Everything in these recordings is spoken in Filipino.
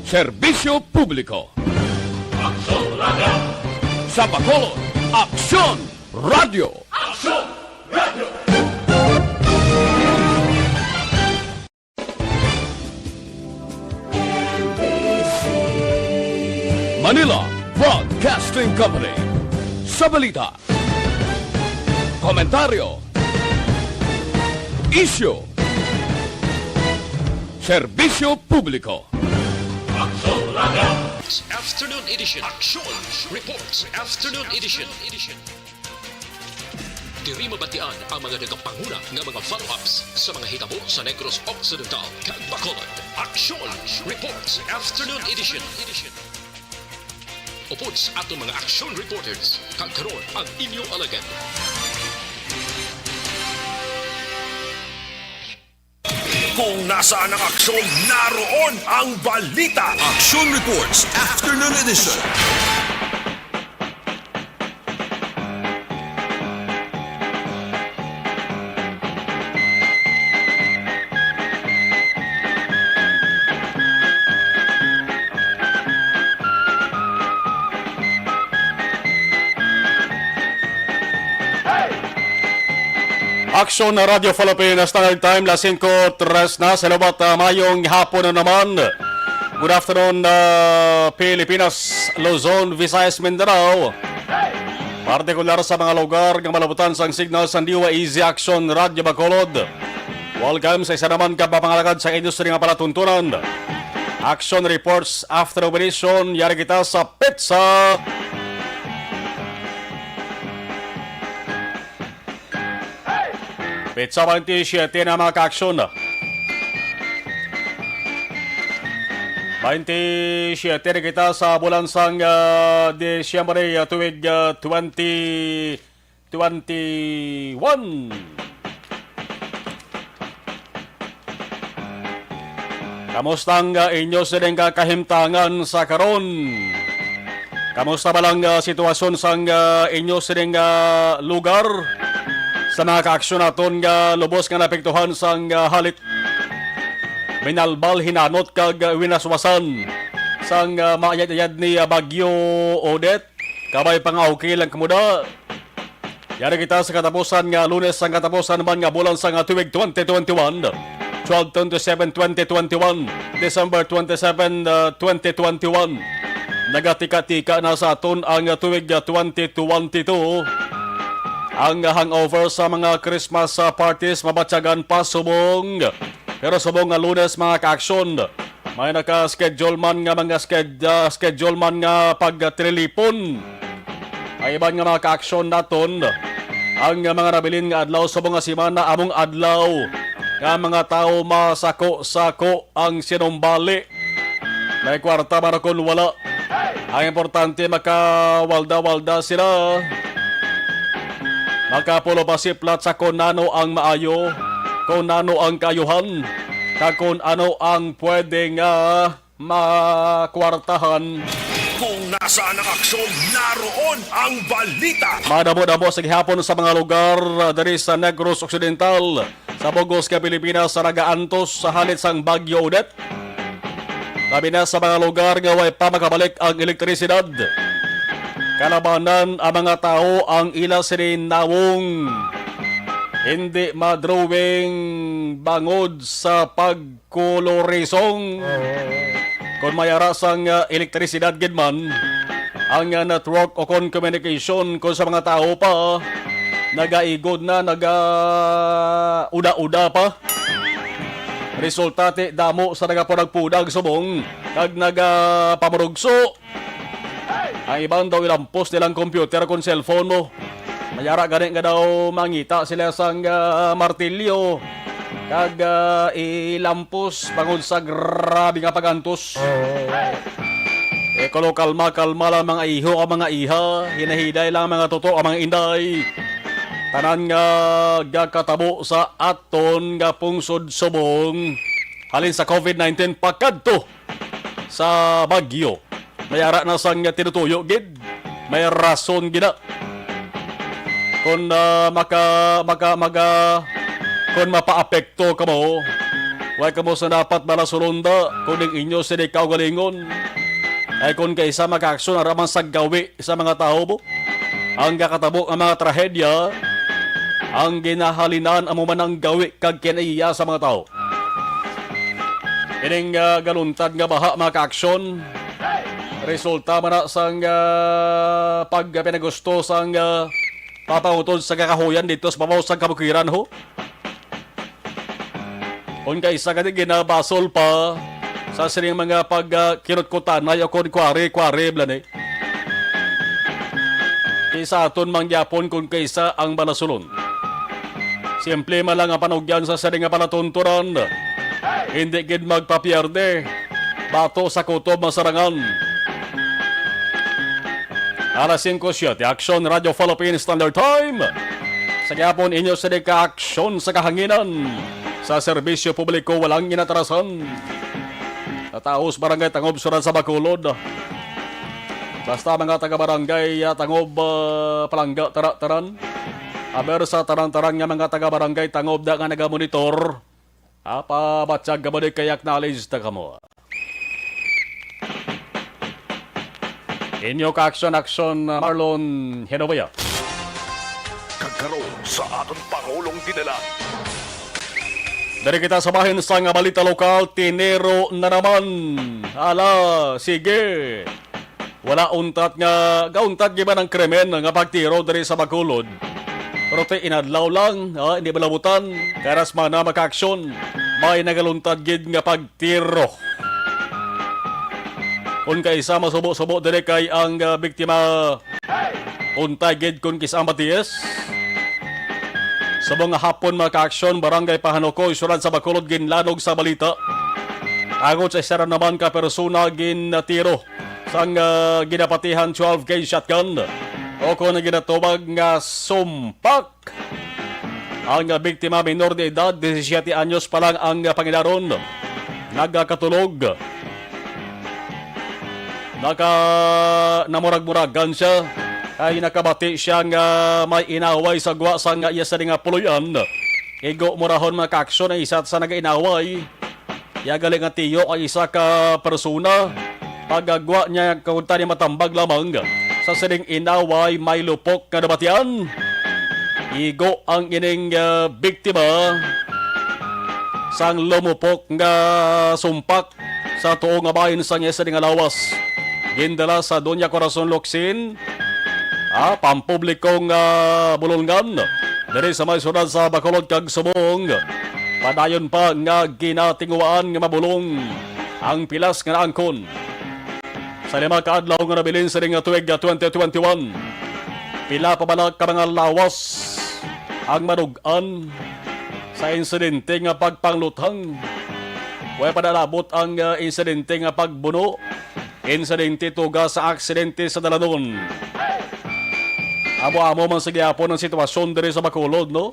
Serbisyo Publiko. Aksyon Radio! Sa Bacolod, Aksyon Radio. Aksyon Radio! Manila Broadcasting Company. Sa balita, komentaryo, isyu, serbisyo publiko. Aksyon Radio! Afternoon edition. Action Reports. Afternoon edition. Diri mabatian ang mga nagapanguna nga mga follow-ups sa mga hitabo sa Negros Occidental kag Bacolod. Action Reports. Afternoon edition. Upod sa atong mga action reporters, kag karon ang inyong alagad. Kung nasaan ang aksyon, naroon ang balita. Action Reports Afternoon Edition. Aksyon na Radio Philippines Standard Time, 5:03 na sa labat mayong hapon na naman. Good afternoon, Pilipinas, Luzon, Visayas, Mindanao. Partikular sa mga lugar ng malabutan sang signal sa Diwa Easy Action Radio Bacolod. Welcome sa isa naman kapapangalagad sa industry nga palatuntunan. Action Reports After Operation, yari kita sa pizza. Pizza 27 na mga ka-aksyon. 27 na kita sa bulan sang Disyembre tuwig 2021. Kamusta ang inyo silang kahimtangan sa karon? Kamusta ba lang sitwasyon sang inyo silang lugar? Sa mga ka-aksyon naton nga lubos nga napektuhan sang halit minalbal hinanot kag winaswasan sang maayad-ayad ni Bagyo Odette kabay pangawki lang kamuda. Yari kita sa katapusan nga Lunes sang katapusan man nga bulan sang tuig 2021, 12/27/2021, December 27, 2021. Nagatika-tika na sa aton ang tuig 2022. Ang hangover sa mga Christmas parties mabatyagan pa subong. Pero subong nga Lunes mga ka-aksyon, may naka-schedule man nga mga schedule man nga pagtrilipon. Ay iban nga mga ka-aksyon naton ang mga nabilin nga adlaw subong nga simana among adlaw nga mga tao masako-sako ang sinumbali. May kwarta man kung wala. Ang importante makawalda-walda sila. Makapulo pasiplat sa kung nano ang maayo, kung nano ang kayuhan, kung ano ang pwede nga makwartahan. Kung nasaan ang aksyon, naroon ang balita. Madamo-damo sa gihapon sa mga lugar dari sa Negros Occidental, sa Bogos, Pilipinas, sa nagaantos sa halit sang Bagyo Odette. Labi na sa mga lugar nga way pa makabalik ang elektrisidad. Kalabanan ang mga tao ang ila sininawong hindi madrawing bangod sa pagkolorisong. Kung mayara sang elektrisidad gidman, ang network o communication kung sa mga tao pa, nagaigod na, uda-uda pa. Resultate damo sa nagapunagpudag subong, kag nagapamurugso. Ang ibang daw ilampos nilang computer kung cellphone mo. Mayara ganing nga daw mangita sila sang martilyo. Kag ilampos bangod sa grabe nga pagantos. Kalo kalma lang mga iho ang mga iha. Hinahiday lang mga totoo ang mga inday. Tanan nga gakatabo sa aton nga pungsod subong. Halin sa COVID-19 pagkadto sa Bagyo. Mayara na sang tinutuyo gid. May rason gina. Kung kung mapaapekto ka mo Huwag ka mo sa dapat malasulunda kung inyo sila kaugalingon. Ay kung kaisa maka-aksyon araman sa gawi sa mga tao mo. Ang kakatabo ang mga trahedya, ang ginahalinan ang mumanang gawi kag kinaiya sa mga tao. Ining galuntad nga baha mga ka-aksyon, resulta man na sang pagpinagusto sang papangutod sa kakahuyan dito sa pabaw sa kabukiran ho. Kung kaisa ka ginabasol pa sa sining mga pagkinutkutanay o kung kwari blan eh. Isa aton mangyapon kung kaisa ang balasulon. Simple man lang ang panugyan sa sining nga palatunturan. Hindi gid magpapierde. Bato sa kutob masarangan. Alas 5:07, Aksyon Radio Philippines Standard Time. Sa gyapon inyo sa ka-aksyon sa kahanginan. Sa serbisyo publiko walang inatarasan. Taos Barangay Tangob Suran sa Bacolod. Basta mga taga-barangay Tangob Palangga Taran. Aber sa tarang-tarang nga mga taga-barangay Tangob da nga nagamonitor. Batyag gabaday kayak knowledge ta kamo. Inyo ka-aksyon Marlon Hinovaya. Kagkaroon sa aton Pangulong dinala. Dari kita sabahin sa nga balita lokal, tinero na naman. Ala, sige. Wala untat nga, gauntat giba ng krimen nga pagtiro dari sa Bacolod. Pero inadlaw lang, hindi balabutan, karas mana maka-aksyon, may nagaluntad gid nga pagtiro. Kung kaisa masubo-subo dari kay ang biktima, untay gid kung kisa Matias. Sa mga hapon maka-aksyon, Barangay Pahanukoy, Suran sa Bacolod, ginlanog sa balita. Agot sa isa naman ka persona ginatiro sang ginapatihan 12 gauge shotgun o kung ginatubag nga sumpak. Ang biktima minor de edad, 17 anyos pa lang ang pangilaron. Nagkatulog. Namurag-muragan siya. Ay nakabati siya nga may inaway sa gwa sa nga iya sa nga puluyan. Igo murahon mga ka-aksyon ay isa sa nag-inaway. Yagaling nga tiyo ay isa ka persona. Pagagwa niya kaunta ni matambag lamang. Sa sining inaway may lupok nga nabatian. Igo ang ining biktima sang lumupok nga sumpak sa tuong nga bahin sa nga sa nga lawas. Gindala sa Doña Corazon Locsin. Pampublikong bulungan dari sa may sunod sa Bacolod kag Subong. Padayon pa nga ginatinguan nga mabulong ang pilas nga naangkon. Sa lima kaadlaw nga nabilin sa ring tuig 2021, pila pa ba ka mga lawas ang madugan sa insidente nga pagpangluthang. Way padalabot ang insidente nga pagbuno. Insidente tuga sa aksidente sa Dalanon. Amo-amo man sa gyapon ang sitwasyon diri sa Bacolod, no?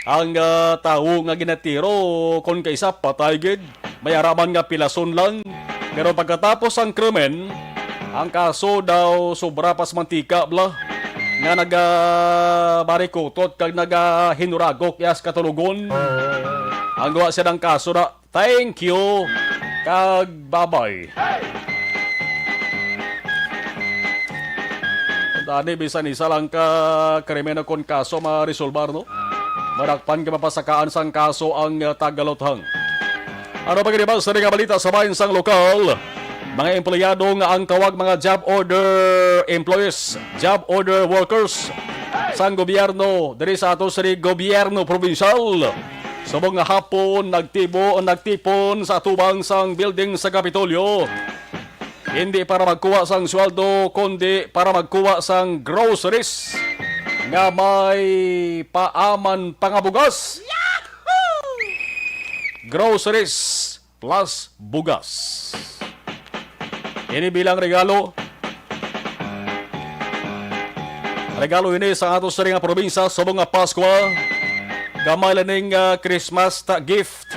Ang tao nga ginatiro kon kaisa patay gid, may araman nga pilason lang. Pero pagkatapos ang krimen, ang kaso daw sobra pas mantika bla nga nagabarikutot kag nagahinuragok yas katulugon. Ang gawa siya ng kaso na thank you kag bye-bye. Dani bisan isa lang ka krimen kon kaso ma-resolbar, no? Marakpan ka mapasakaan sang kaso ang Tagalothang. Ano pa kinibas sa nga balita sa bayan sang lokal? Mga empleyado nga ang tawag mga job order employees, job order workers sang gobyerno diri sa ato sa gobyerno probinsyal. Subong nga hapon nagtipon sa tubang sang building sa Kapitolyo. Hindi para magkuha sang sweldo, kundi para magkuha sang groceries nga may paaman pangabugas. Groceries plus bugas. Ini bilang regalo. Regalo ini sa ato sa nga probinsya subong nga Pasko. Gamay laning Christmas gift.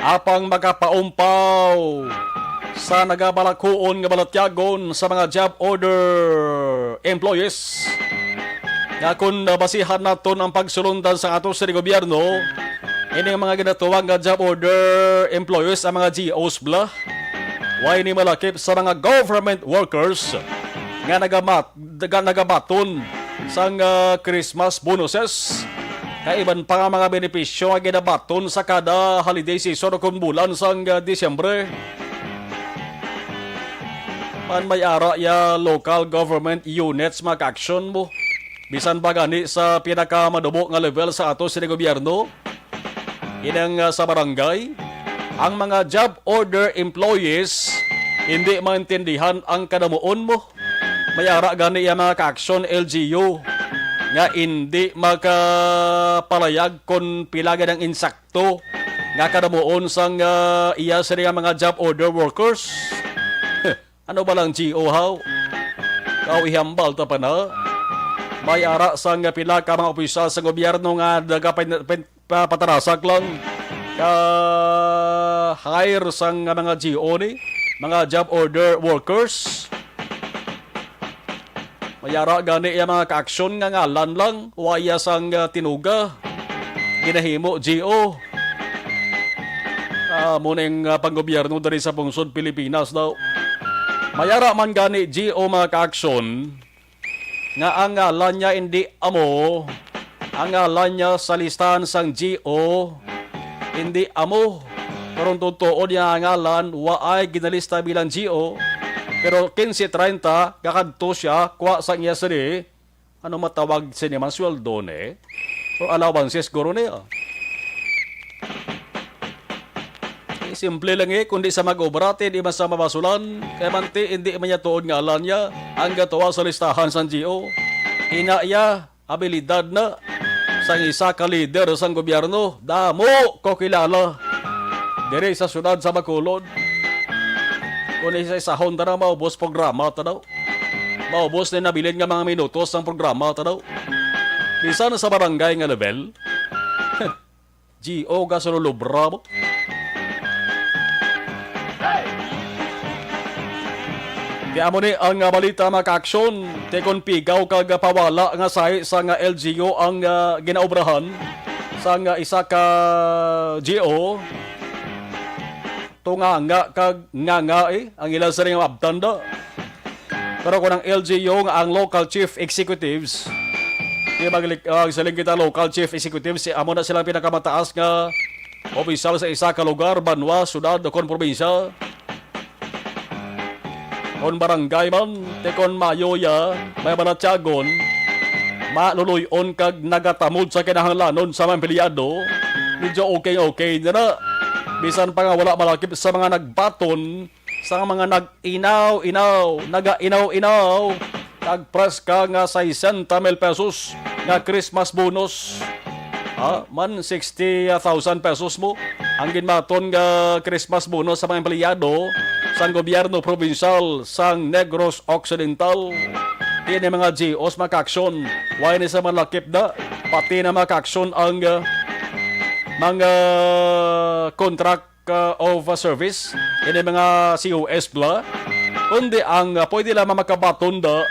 Apang magapaumpaw sa nagabalakuon nga balatyagon sa mga job order employees. Nga kung basihan naton ang pagsulundan sa ato sa gobyerno, Ini ang mga ginatuwang nga job order employees ang mga GOs bla. Why ni malakip sa mga government workers nga nagabaton sa Christmas bonuses. Kaiban pa nga mga benepisyo nga ginabaton sa kada holiday season o kung bulan sa Disyembre. Man may ara ya local government units mag-action mo. Bisan ba gani sa pinakamadubok nga level sa ato sa gobyerno. Inang sa barangay, ang mga job order employees hindi maintindihan ang kadamuon mo. May ara gani yung mga ka-action LGU nga hindi makapalayag kung pilaga ng insakto nga kadamuon sang iya sa mga job order workers. Ano ba lang GO how? Kau ihambal ta pa na? May ara sang pila ka mga opisyal sa gobyerno nga patarasak lang hire sang mga GO ni, mga job order workers. Mayara gani yung mga ka-aksyon nga ngalan lang, waya sang tinuga, ginahimo GO. Muna yung panggobyerno dari sa pungsod Pilipinas daw. Mayara man gani GO mga ka-aksyon, nga ang ngalan niya hindi amo, ang ngalan niya sa listahan sang GO, hindi amo. Pero totoo niya ang ngalan, waay ginalista bilang GO. Pero 15-30, kakadto siya, kuha sa niya sari, ano matawag sa niya man sweldo ne? O allowances guro niya. Simple lang kundi sa mag-obrate, di man sa mabasulan, kaya manti, hindi man niya tuod nga alam niya, ang gatawa sa listahan sa GO. Hinaya, abilidad na, sa isa ka leader sa gobyerno, damo ko kilala. Dire sa syudad sa Bacolod. Kung isa Honda na maubos programa ta daw. Maubos na nabilin nga mga minutos ng programa ta daw. Bisa na sa barangay nga level. GO ka sa lulubra mo. Kaya mo ni ang balita maka-aksyon. Tekon pigaw kag pawala nga sahi sa nga LGU ang ginaubrahan sa nga isa ka GO. Tunga nga kag nga ang ilan sa rin abdan da. Pero kung ang LGU nga ang local chief executives, di saling kita local chief executives, amo na silang pinakamataas nga opisyal sa isa ka lugar, banwa, syudad, o kon probinsya. Kon barangay man, tekon mayoya, may manatyagon, maluluyon kag nagatamod sa kinahanglanon sa mga empleyado, medyo okay na na. Bisan pa nga wala malakip sa mga nagbaton, sa mga nag-inaw-inaw, nagpress ka nga 60,000 pesos nga Christmas bonus. Man 60,000 pesos mo ang ginmaton nga Christmas bonus sa mga empleyado sa gobyerno provincial sang Negros Occidental. Yan yung mga GOs maka-aksyon. Why ni sa malakip na, pati na maka-aksyon ang mga contract of service, yan yung mga COS bla, kundi ang pwede lamang makabaton da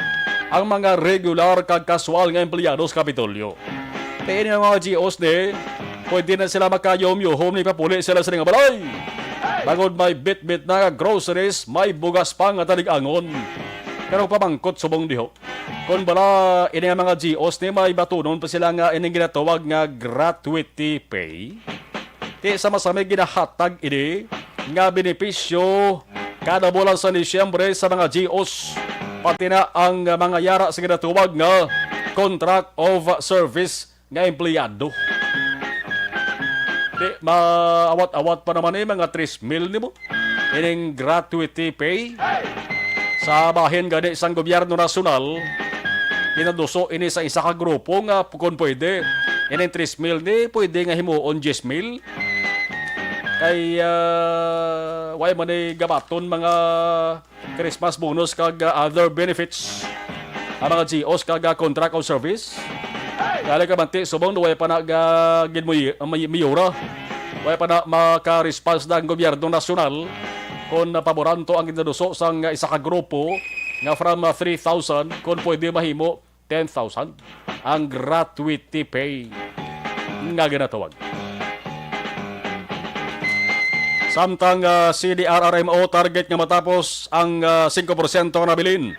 ang mga regular kag casual nga empleyado sa Kapitolyo. Kaya yung mga GOs ni, pwede na sila makayom-yuhom ni papuli sila sa nga balay. Bagod may bit-bit na groceries, may bugas pang at talig-angon. Pero pamangkot subong diho. Kung bala, ini nga mga GOs ni, may batunon pa sila nga ining ginatawag nga gratuity pay. Di sa masamig ginahatag ini nga benepisyo kada bulan sa Disyembre sa mga GOs. Pati na ang mga yara sa ginatawag nga contract of service nga empleyado. Di maawat-awat pa naman mga 3,000 ni mo. Ining gratuity pay sa bahin gani sang gobyerno nasyonal. Ginaduso ini sa isa ka grupo nga kung pwede. Ining 3,000 ni pwede nga himuon 10,000. Kay way man ay gabaton mga Christmas bonus kag other benefits. Ang mga GOs kag contract of service. Kaya ka manti, subong way pa na miyura. Way pa na maka-response na ang gobyerno nasyonal kung paboranto ang ginaduso sa isa ka grupo nga from 3,000 kung pwede mahimo 10,000 ang gratuity pay nga ginatawag. Samtang CDRRMO target nga matapos ang 5% na bilin.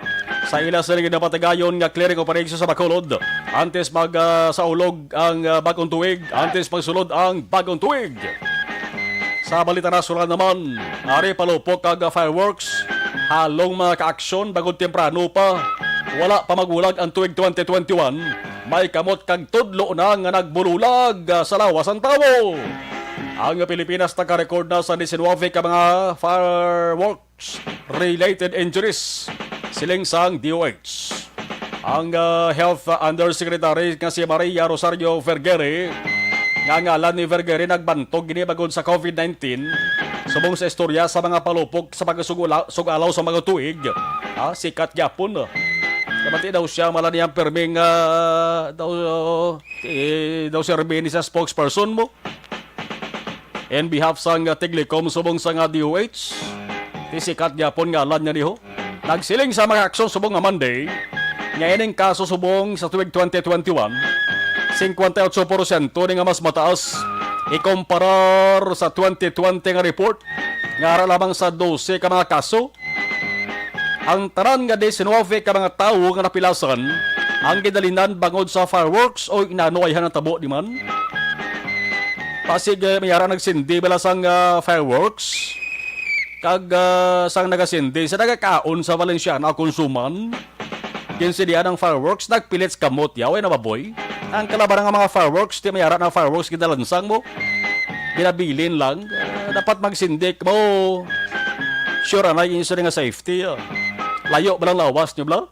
Sa ila sa rin napatagayon nga clearing operation sa Bacolod. Antes saulog ang bagong tuig. Antes magsulod ang bagong tuig. Sa balita nasional naman, ari palupok kag fireworks. Halong mga ka-aksyon bagong temprano pa. Wala pa magulag ang tuig 2021. May kamot kag tudlo na nga nagbululag sa lawas ang tao. Ang Pilipinas nagka-record na sa 19 ka mga fireworks-related injuries. Siling sang DOH. Ang Health Undersecretary nga si Maria Rosario Vergere, nga ngalan ni Vergere nagbantog gini bagod sa COVID-19, subong sa istorya sa mga palupok sa pagsugalaw sa mga tuig. Sikat gyapon. Kamati daw siya malani ang perming daw si Rbeni sa spokesperson mo. In behalf sang Tiglicom subong sa nga DOH, sikat gyapon ngalan niya niho. Nagsiling sa mga aksyon subong nga Monday, nga ining kaso subong sa tuig 2021, 58% ni nga mas mataas ikumparar sa 2020 nga report nga ara lamang sa 12 ka mga kaso. Ang tanan nga 19 ka mga tawo nga napilasan ang gidalinan bangod sa fireworks o inanuayhan ng tabo di man. Pasig mayara nagsindi balasang fireworks kag sang nagasindi sa nagakaon sa Valenciana konsuman. Kinsidian ang fireworks nagpilit kamot yaw na baboy. Ang kalaban ng mga fireworks di mayara ng fireworks gidalansang mo. Ginabilin lang dapat magsindik mo. Sure na yung isa nga safety. Layo ba lang lawas nyo bla?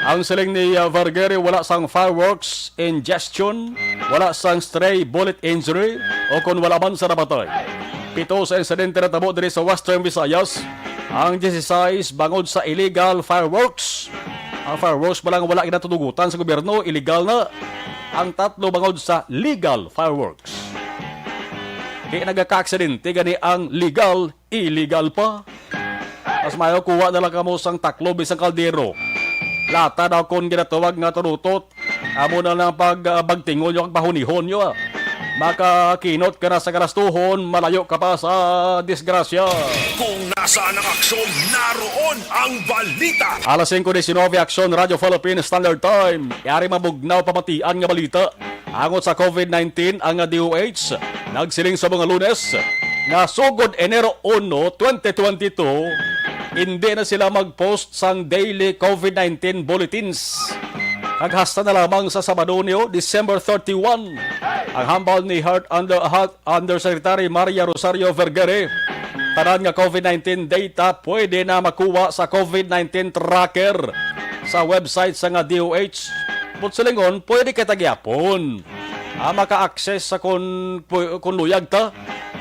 Ang siling ni Vergere wala sang fireworks ingestion, wala sang stray bullet injury o kung wala man sa nabatay. 7 sa insidente na tabo diri sa Western Visayas, ang 16 bangod sa illegal fireworks. Ang fireworks pa lang wala ginatudugutan sa gobyerno, illegal na. Ang 3 bangod sa legal fireworks. Di nagaka-aksidente gani ang legal, illegal pa. Mas mayo kuha na lang kamo sang taklo bisang kaldero. Lata daw kung ginatawag nga turutot. Amo na lang pagbagtingon yung bahunihon nyo. Makakinot ka na sa karastuhon, malayo ka pa sa disgrasya. Kung nasaan ang aksyon, naroon ang balita. Alas 5:19 Aksyon, Radio Philippines Standard Time. Yari mabugnaw pamatian nga balita. Angot sa COVID-19 ang DOH. Nagsiling sa mga Lunes na sugod Enero 1, 2022, hindi na sila mag-post sang daily COVID-19 bulletins. Naghasta na lamang sa Sabado niyo, December 31. Ang hambal ni Health Undersecretary Maria Rosario Vergere, tanan nga COVID-19 data pwede na makuha sa COVID-19 tracker sa website sa nga DOH. Putsilingon, pwede kitagyapon. Maka-access sa kung luyag ta.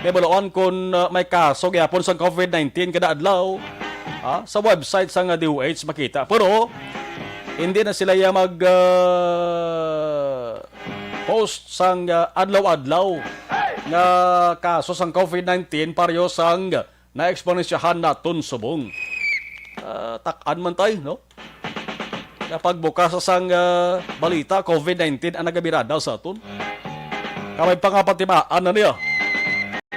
Bebaloan kung may kaso gyapon sa COVID-19 kada adlaw. Sa website sa nga DOH makita. Pero hindi na sila mag post sang adlaw-adlaw nga kaso sang COVID-19 pareho sang na-exponensyahan naton subong. Takan man tayo, no? Kapag bukas sa sang balita, COVID-19 ang nagabirada sa aton. Kamay pangapatimaan na niya.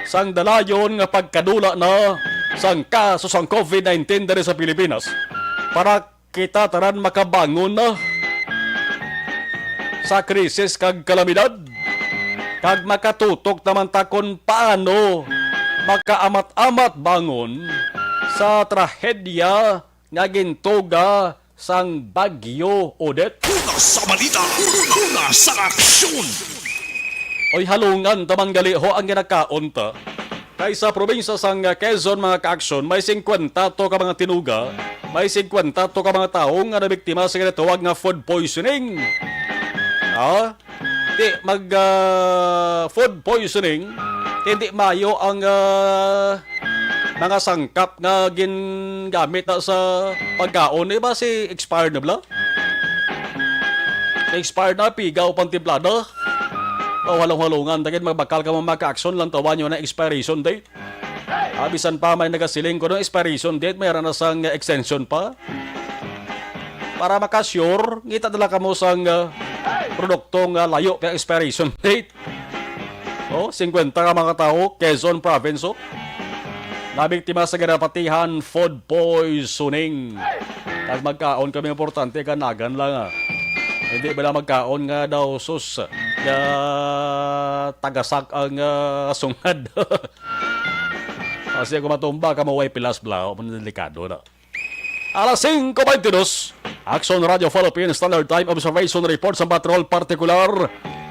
Sang dalayon nga pagkadula na sang kaso sang COVID-19 dari sa Pilipinas para kita taran makabangon na sa krisis kag kalamidad kag makatutok naman ta kung paano makaamat-amat bangon sa trahedya nga gintuga sang Bagyo Odette. Una sa balita, una sa aksyon. Oy halungan tamang galiho ang ginakaunta. Kay sa probinsya sang Quezon mga ka-aksyon, may 50 to ka mga tinuga, may 50 to ka mga taong nga nabiktima sa ginatawag nga food poisoning. Food poisoning, hindi mayo ang mga sangkap nga gingamit na sa pagkaon. Ba si expired na bla? Expired na, pigaw pang timplada. Walong-walungan, dagit magbakal ka mamaka-aksyon lang tawan nyo na expiration date. Bisan pa may nagasiling ko ng expiration date, mayroon na sang extension pa. Para makasure, ngita nila ka mo sang produkto nga layo kay expiration date. 50 ka mga tao, Quezon Province. Nabiktima sa ganapatihan food poisoning. Kag magkaon kami importante kanagan lang. Hindi ba na magkaon nga daw sus tagasak ang sungad. Kasi kung matumba ka maway pilas blau, delikado na. Alas 5:22, Action Radio Philippines Standard Time Observation Report sa patrol partikular.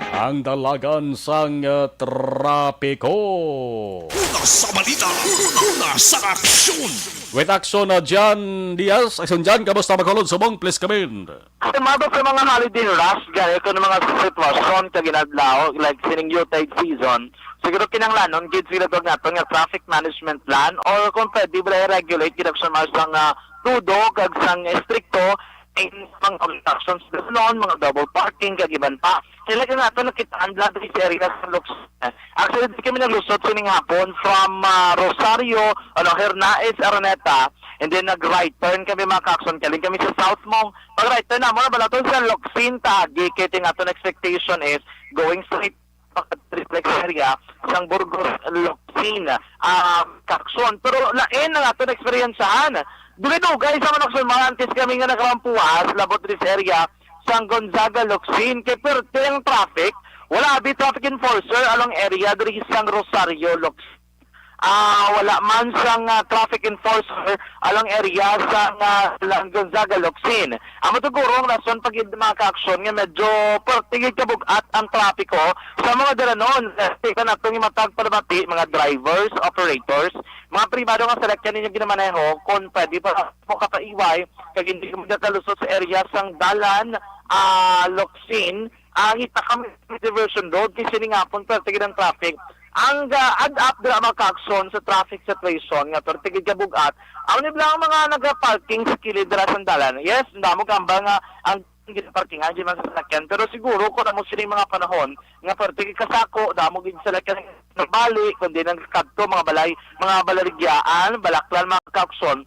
Ang dalagan sang trapiko. Una sa balita, una sa aksyon. With action na Jan Diaz. Action Jan, kamusta makulod subong? Please come in. Mado sa mga holiday rush, gaya ko ng mga sitwasyon kaginadlaw, like sining Yuletide season, siguro kinanglanon, gid sila doon nga nga traffic management plan, or kung pwede ba regulate, kinaksan mas ang tudo, kag sang stricto, in mga obstructions noon, mga double parking, kagiban pa. Kailangan nga ito nakitaan lahat sa area sa Lukson. Actually, di kami naglusot sining hapon from Rosario, Hernaez, Araneta, and then nag-right turn kami mga kakson. Kaling kami sa South Mong. Pag-right turn na, muna balaton sa Luksin, Taagi, kaya nga ito expectation is going straight triplex area sang Burgos Luksin, kakson. Pero lain na nga ito na-experiencehan. Dito guys, sa manokson, mga antis kami nga nakarampuas, labot this area, sang Gonzaga, Luksin, kay perte ang traffic, wala abi traffic enforcer along area, diri sang Rosario, Luksin. Wala man sang traffic enforcer along area sang Gonzaga, Luksin. Amo siguro ang rason pag mga ka-aksyon nga medyo pertigid kabugat ang trapiko sa mga dalanon. Tika na itong imatag palabati, mga drivers, operators, mga privado nga selekyan ninyo ginamaneho, kung pwede pa mo kapaiway, kag hindi ka magkakalusot sa area sang Dalan, Luksin, kita kami diversion road, kasi nga pong pertigid ang traffic. Ang add-up na mga kakson sa traffic situation nga pertigid kabugat, ang nibla ang mga nag-parking sa kilid sa sandalan. Yes, damo gamba nga ang parkingan di mga sasakyan, pero siguro kung mo sila mga panahon nga pertigid kasako, damo gid salakyan nagbali, kundi nagkadto mga balarigyaan, balaklan mga kakson.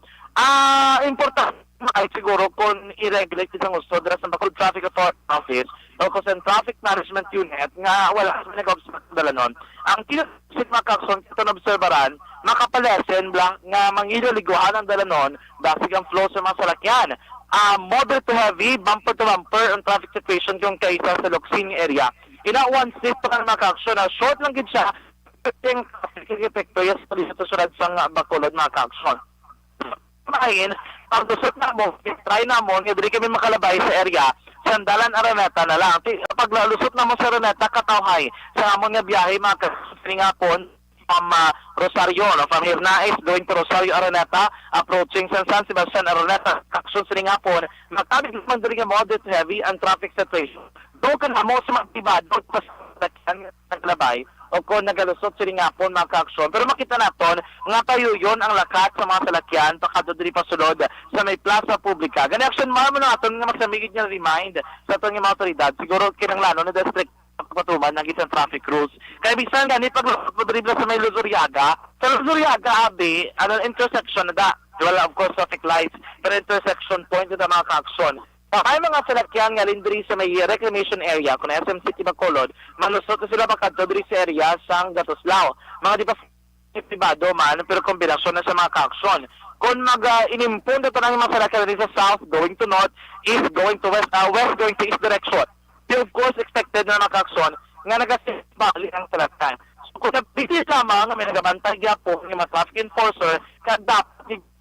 Important ay siguro kung i-regulate isang gusto dira sa Bacolod Traffic Authority Office o kung sa Traffic Management Unit nga wala sa nag-observe sa dalanon. Ang kinusit mga kakson ito na-observeran, makapalesen nga mangiloliguan ang dalanon basig ang flow sa mga salakyan. Moderate to heavy, bumper to bumper ang traffic situation yung kaisa sa Luksin area. Ina one step pa mga kakson, short lang gid siya, yung traffic epekto yes, sa surad sa Bacolod mga kakson. Mahin, pag dusot na mo, try na mo, hindi kami makalabay sa area, Sandalan Araneta na lang. Pag lusot na mo sa Araneta, katawhay. Sa amon nga biyahe, mga kasingapon, from Rosario, no? From Hernaez, going to Rosario Araneta, approaching San Sebastian Araneta, kakson siningapon, magkabig naman dali nga moderate heavy ang traffic situation. Doon ka na mo sa magtibado, pas naglabay, o kung nagalusot siningapon mga kaaksyon. Pero makita naton nga tayo yun ang lakat sa mga salakyan pakado diri pasulod sa may plaza publika. Gani action mamo na aton nga magsamigid nga remind sa aton nga mga otoridad. Siguro kinanglano na district patuman ng isang traffic rules. Kaya bisan gani pag dribla sa may Luzuriaga, sa Luzuriaga abi, intersection na da. Wala of course traffic lights, pero intersection point na mga kaaksyon. May mga salakyan nga lindri sa may reclamation area kung SM City Bacolod, malusot na sila makadto diri sa area sang Gatoslao. Mga di ba privado man pero kombinasyon na sa mga kaaksyon. Kung mag-inimpon na ng mga salakyan diri sa south going to north, east going to west, west going to east direction. So of course expected na mga kaaksyon nga nagasibali ang salakyan. So kung nabisis lamang nga may nagabantay po ng mga traffic enforcer kag dapat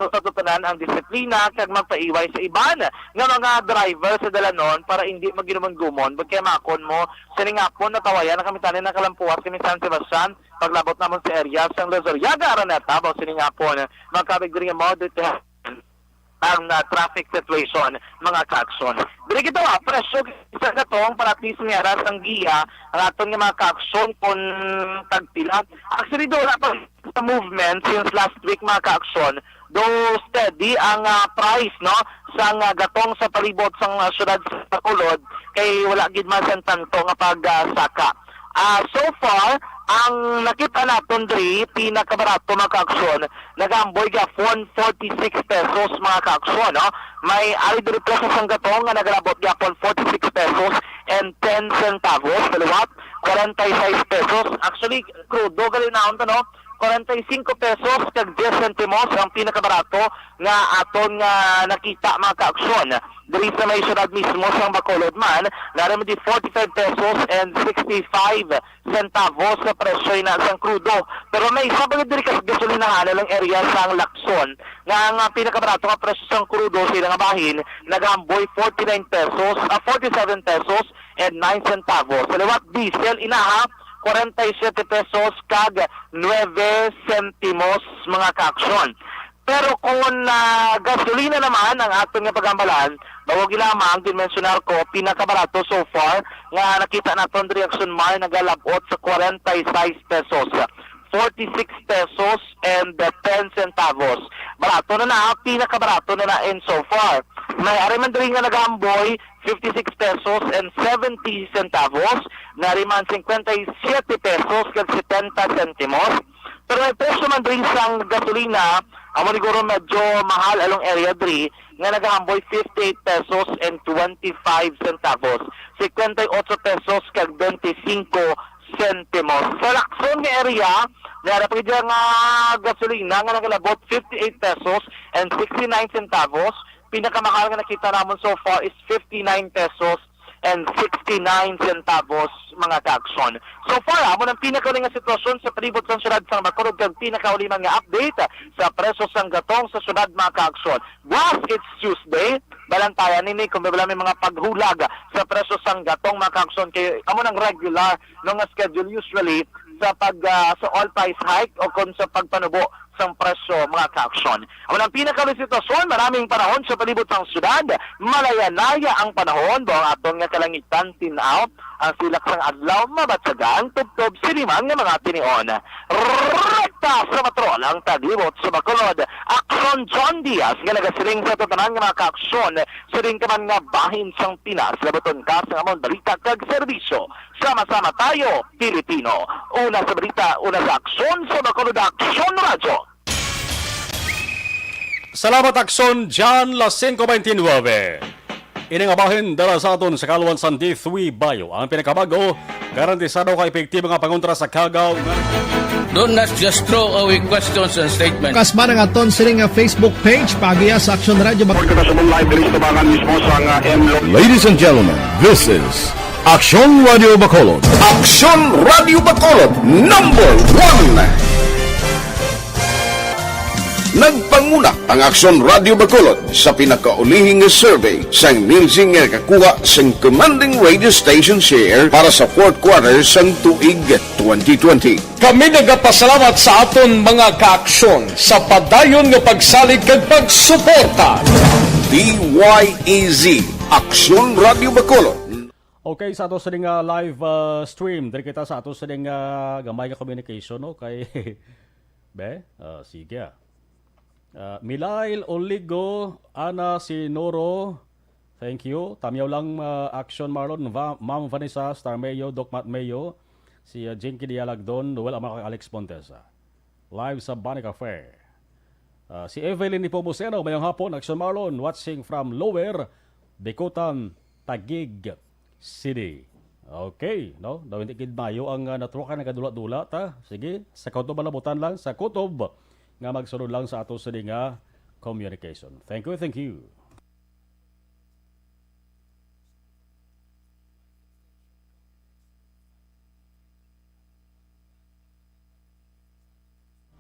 sa tutunan ang disiplina kag magpaiway sa iban nga mga driver sa dalanon para hindi maginuman-gumon kaya makon mo siningapon na tawayan na kami tanin na kalampuas kami San Sebastian paglabot namon sa area sang Luzuriaga Araneta baw siningapon magkabig diri nga moderate ang traffic situation mga kakson. Dili kita presyo isa katong para at least nga ras ang giya ang aton nga mga kakson kung tagpila. Actually do na pa sa movement since last week mga kakson do steady ang price no sa gatong sa palibot sang syudad sa Bacolod kay wala gid man tanto nga pagsaka. So far Ang nakita naton diri pinakabarato mga kaaksyon, nagamboy ga 146 pesos mga kaaksyon, no? May ari diri po sa sanggatong nga nagalabot ga 46 pesos and 10 centavos, kaliwat 46 pesos. Actually, crudo gali na to, no? 45 pesos kag 10 centimos ang pinakabarato nga aton nga nakita mga kaaksyon. Diri sa may syudad mismo sa Bacolod man, naroon di 45 pesos and 65 centavos sa presyo na sang crudo. Pero may isa pa diri kas gasolinahan lang area sang Lacson nga ang pinakabarato nga presyo sang crudo sila nga bahin nagamboy 47 pesos and 9 centavos. Sa liwat diesel inaha 47 pesos kag 9 centimos mga kaaksyon. Pero kung gasolina naman ang aton nga pagambalan, bawag lamang dimensional ko pinakabarato so far nga nakita naton diri Action Mar nagalabot sa 46 pesos. 46 pesos and 10 centavos. Barato na pinakabarato na in so far. May ariman diri nga nagamboy 56 pesos and 70 centavos, nariman 57 pesos kag 70 centimos. Pero may presyo man diri sang gasolina, amo siguro medyo mahal along area diri nga nagahamboy 58 pesos and 25 centavos. 58 pesos kag 25 centimos. Sa Lacson nga area, narapag nga gasolina nga nagalabot 58 pesos and 69 centavos. Pinakamahal nga nakita namon so far is 59 pesos and 69 centavos mga kaaksyon. So far, amo ng pinakauling nga sitwasyon sa palibot sa syudad sa Bacolod kag pinakauling nga update sa presyo sang gatong sa syudad mga kaaksyon. Was it's Tuesday, balantayan nini kung may mga paghulag sa presyo sang gatong mga kaaksyon kay amo ng regular no nga schedule usually sa sa all price hike o kung sa pagpanubo sang presyo mga kaaksyon. Ang ang pinakauling sitwasyon, maraming panahon sa palibot ng syudad, malaya-laya ang panahon, buong atong nga kalangitan tinaw, ang silak sang adlaw, mabatsagan, tubtob, siliman nga mga tinion. Rekta sa matrol ang tadibot sa Bacolod, Action John Diaz, nga nagasiling sa tutanan nga mga kaaksyon, sa rin ka man nga bahin sang Pinas, labaton ka sa amon balita kag serbisyo. Sama-sama tayo, Pilipino. Una sa balita, una sa aksyon sa Bacolod Action Radio. Salamat Aksyon, John La 529. Iningabahin dala sa aton sa Kaluan San D3 Bayo. Ang pinakabago, garantisado ka epektibo nga pangontra sa kagaw. Do not just throw away questions and statements. Kasman ang aton siling nga Facebook page pagiya sa Action Radio. Ladies and gentlemen, this is Action Radio Bacolod. Aksyon Radio Bacolod #1. Nagpanguna ang Aksyon Radio Bacolod sa pinakaulihing survey sa ninsing nga kakuha sa commanding radio station share para sa fourth quarter sa tuig 2020. Kami nagapasalamat sa aton mga kaaksyon sa padayon nga pagsalig kag pagsuporta. DYEZ Aksyon Radio Bacolod. Okay, sa ato sa live stream, dari kita sa ato sa gamay nga communication, no? Kay, sige. Milail Oligo, Ana Sinoro, thank you. Tamyaw lang Action Marlon, Ma'am Vanessa, Star Mayo, Doc Matt Mayo, si Jinky Dialagdon, Noel Amaka, Alex Pontesa. Live sa Bani Cafe. Si Evelyn Nipomuceno, mayang hapon, Action Marlon, watching from Lower, Bikutan, Taguig City. Okay, no? Dawin tikid mayo ang natrukan ng kadulat-dulat, ha? Sige, sa kutob malabutan lang, sa kutob nga magsunod lang sa ato sa nga communication. Thank you, thank you.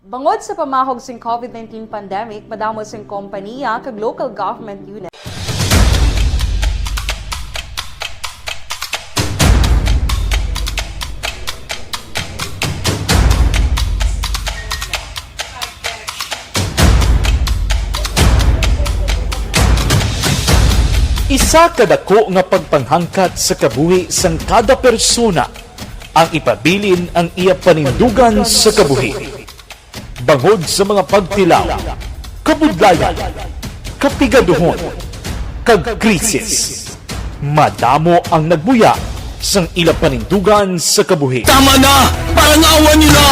Bangod sa pamahog sing COVID-19 pandemic, madamo sing kompanya kag local government unit. Isa kadako nga pagpanghangkat sa kabuhi sang kada persona ang ipabilin ang iya panindugan sa kabuhi. Bangod sa mga pagtilaw, kabudlayan, kapigaduhon, kag krisis. Madamo ang nagbuya sang ila panindugan sa kabuhi. Tama na! Parang awan niyo na!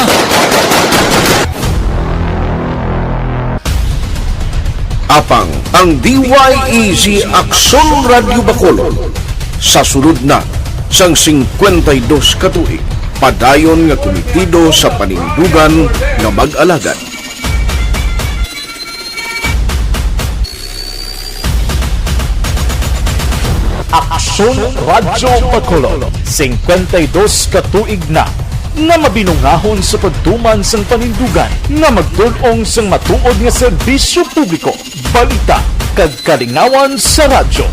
Apang ang DYEZ Aksyon Radio Bacolod sa sulod na sang 52 katuig padayon nga komitido sa panindugan nga mag-alagad. Aksyon Radyo Bacolod, 52 katuig na nga mabinungahon sa pagtuman sang panindugan nga magdulong sang matuod nga serbisyo publiko, balita kag kalingawan sa radyo.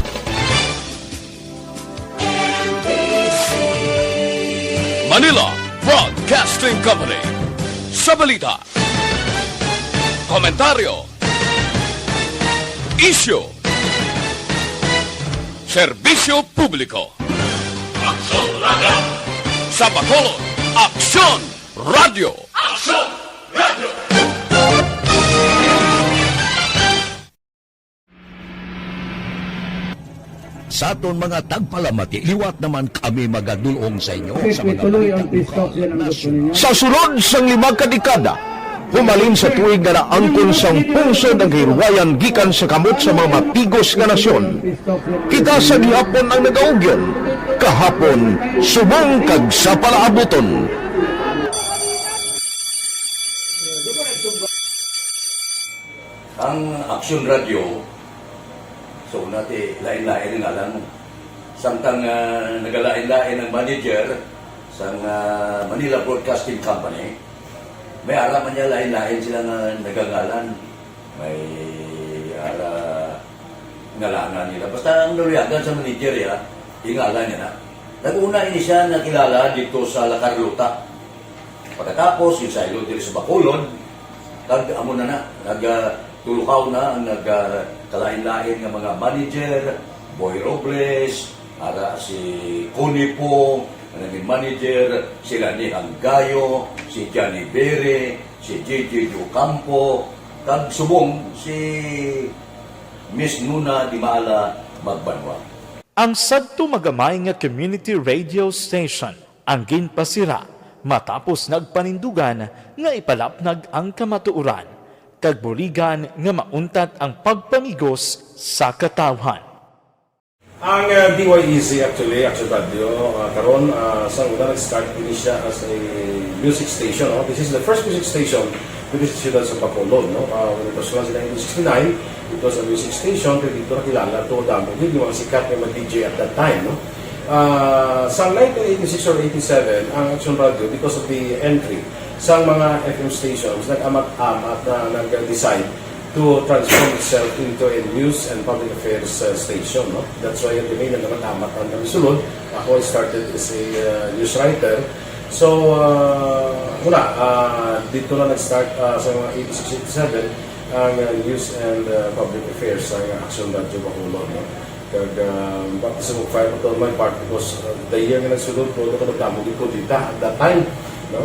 Manila Broadcasting Company. Sa balita, komentaryo, isyu, serbisyo publiko. Aksyon Radio! Sa Bacolod, Aksyon Radio! Aksyon Radio! Sa aton mga tagpalamati, liwat naman kami magadulong sa inyo sa mga sa sulod sang 5 kadekada. Humalin sa tuig na naangkon sang pungsod ang hirwayan gikan sa kamot sa mga mapigos nga nasyon. Kita sa gihapon ang nagaugyon, kahapon subong kag sa palaabuton. Ang Aksyon Radio, so nati lain-lain nga lang. Samtang nagalain-lain ang manager sa Manila Broadcasting Company, may ara man niya lain-lain sila nga nagangalan. May ara ngalangan nila. Basta ang naluyagan sa manager ya, ingalan niya na. Nag-una ini siya nakilala dito sa La Carlota. Pagkatapos, yung sa ilo dito sa Bacolod, amo na nagtulukaw na ang nagkalain-lain ng mga manager, Boy Robles, ara si Connie po, naging manager, sila ni Hanggayo, si Johnny Bere, si JJ Ocampo, kag subong si Miss Nuna Di Maala Magbanwa. Ang sadto magamay nga community radio station ang ginpasira matapos nagpanindugan nga ipalapnag ang kamatuoran kag buligan nga mauntat ang pagpamigos sa katawhan. Ang DYEZ actually, Aksyon Radio, karon sa una nag-start din siya as a music station. No? This is the first music station dito sa siyudad sa Bacolod. No? When it was launched in 1969, it was a music station pero dito nakilala to damo yung mga sikat na mga DJ at that time. No? Sa 1986 or 87, ang Aksyon Radio, because of the entry sa mga FM stations, nag-amat-amat na nag-decide to transform itself into a news and public affairs station. No? That's why yung domain na naman amat ang kami sulod. Ako started as a news writer. So, dito na nag-start sa mga 86-87 ang news and public affairs sa Aksyon Radio Bacolod. No? Kag bakit sa mag-fire ko to my part because the year na nagsulod ko, ito nagdamog ko dito at that time. No,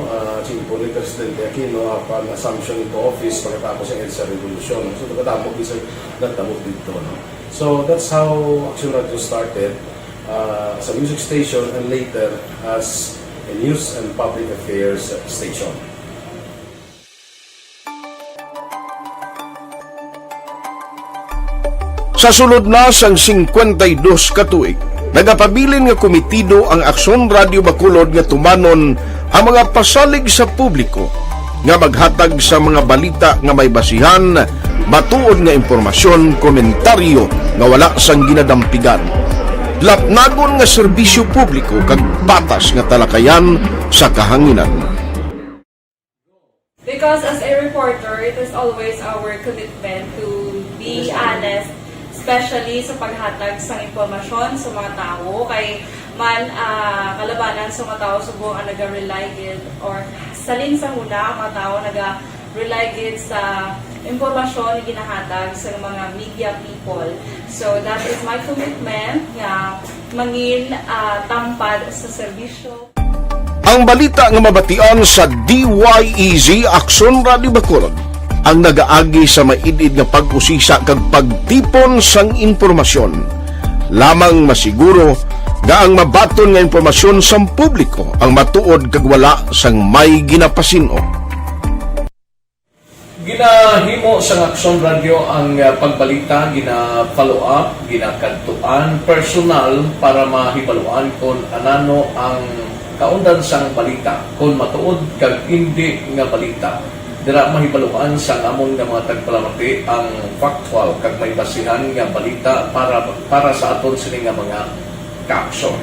po ni Presidente Aquino upon assumption into office pagkatapos ng EDSA Revolution. So, nagdamog dito. No? So, that's how Aksyon Radio started as a music station and later as a news and public affairs station. Sa sulod na sang 52 katuig, nagapabilin nga komitido ang Aksyon Radio Bacolod nga tumanon ang mga pasalig sa publiko nga maghatag sa mga balita nga may basihan, matuod nga impormasyon, komentaryo nga wala sang ginadampigan. Lapnagon nga serbisyo publiko kag batas nga talakayan sa kahanginan. Because as a reporter, it is always our commitment to be honest, especially sa paghatag sa impormasyon sa mga tao kay man kalabanan sa mga tao subong ang naga-rely gid or salin sa una ang mga tao naga-rely gid sa impormasyon na ginahatag sa mga media people. So that is my commitment nga mangin tampad sa serbisyo. Ang balita nga mabatian sa DYEZ Aksyon Radio Bacolod ang nagaagi sa maidid nga pag-usisa kag pagtipon sang impormasyon. Lamang masiguro Gaang mabaton nga impormasyon sa publiko ang matuod kag wala sang may ginapasino. Ginahimo sa Aksyon Radio ang pagbalita, gina-follow up, ginakadtuan personal para mahibaluan kung anano ang kaundan sang balita, kung matuod kag hindi nga balita. Dira mahibaluan sang amon nga mga tagpalamati ang factual kag may basihan nga balita para sa aton sini nga mga kaaksyon.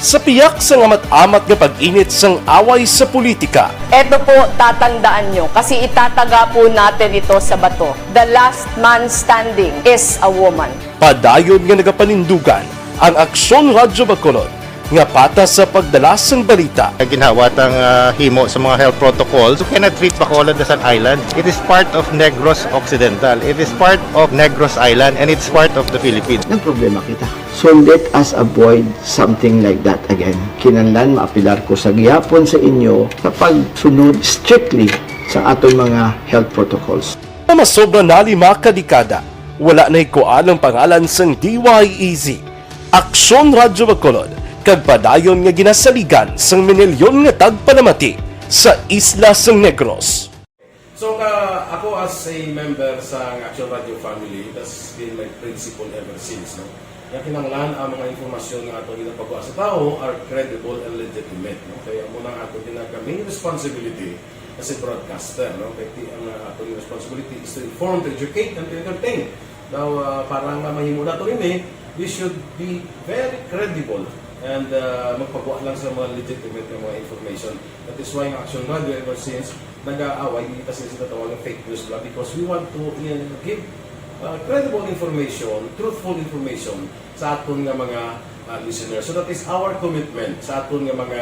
Sa piyak sa amat-amat nga pag-init sang away sa politika. Eto po, tatandaan nyo, kasi itataga po natin ito sa bato. The last man standing is a woman. Padayon nga nagapanindugan ang Aksyon Radio Bacolod nga pata sa pagdala sang balita. Ginhawat ang himo sa mga health protocols. You cannot treat Bacolod as an island. It is part of Negros Occidental. It is part of Negros Island and it's part of the Philippines. Ang problema kita. So let us avoid something like that again. Kinahanglan maapilar ko sa gihapon sa inyo sa pagsunod strictly sa aton mga health protocols. Masobra na 5 kadekada, wala na ikuan ang pangalan sang DYEZ. Aksyon Radio Bacolod, kag padayon nga ginasaligan sang minilyon nga tagpalamati sa isla sang Negros. So ako as a member sa Action Radio family, that's been my principle ever since. No? Yung kinanglan ang mga informasyon nga ato ginapagawa sa tao are credible and legitimate. No? Kaya muna ato ginagawing responsibility as a broadcaster. No? Kaya ang ato responsibility is to inform, to educate, and to entertain. Now, para nga mahimo na ito rin we should be very credible and magpagawa lang sa mga legitimate na mga information. That is why ang Action Radio ever since nag-aaway kasi sila tawag ng fake news because we want to give credible information, truthful information sa aton nga mga listeners. So that is our commitment sa aton nga mga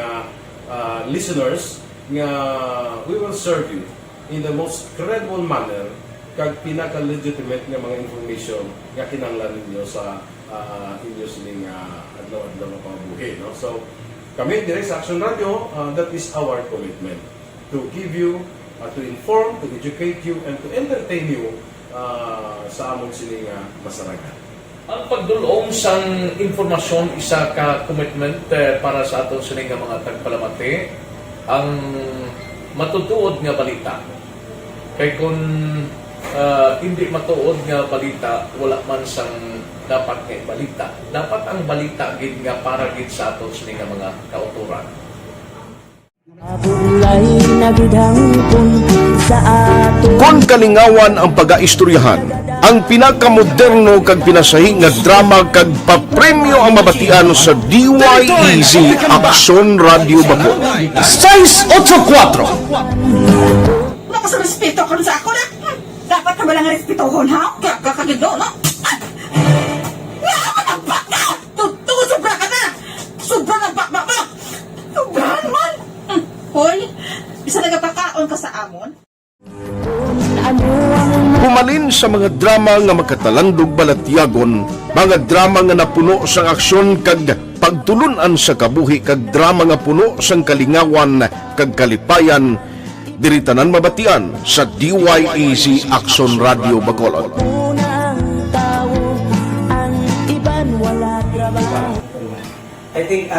listeners nga we will serve you in the most credible manner kag pinaka-legitimate nga mga information nga kinahanglan ninyo sa inyo sining adlaw-adlaw nga pamumuhay. No? So, kami dire sa Action Radio, that is our commitment to give you, to inform, to educate you, and to entertain you sa among sining masaragan. Ang pagdulong sang informasyon isa ka commitment para sa aton sining mga tagpalamati ang matutuod nga balita. Kay kung hindi matuod nga balita, wala man sang dapat kay balita. Dapat ang balita gid nga para gid sa aton sining mga kauturan. Kung kalingawan ang pag-aistoryahan, ang pinakamoderno kag pinasahi nga drama kag papremyo ang mabatian sa DYEZ Aksyon Radio Bacolod. 684 Sa respeto ko sa ako na. Dapat ka ba lang respetohon, ha? Kakagilo, no? Nakakatagpak na! Sobra ka na! Sobra ng bakbak mo! Sobra naman! Hoy, isa nagapakaon ka sa amon? Humalin sa mga drama nga magkatalandog balatyagon, mga drama nga napuno sang aksyon kag pagtulunan sa kabuhi kag drama nga puno sang kalingawan kag kalipayan, diritanan mabatian sa DYEZ Aksyon Radio Bacolod. I think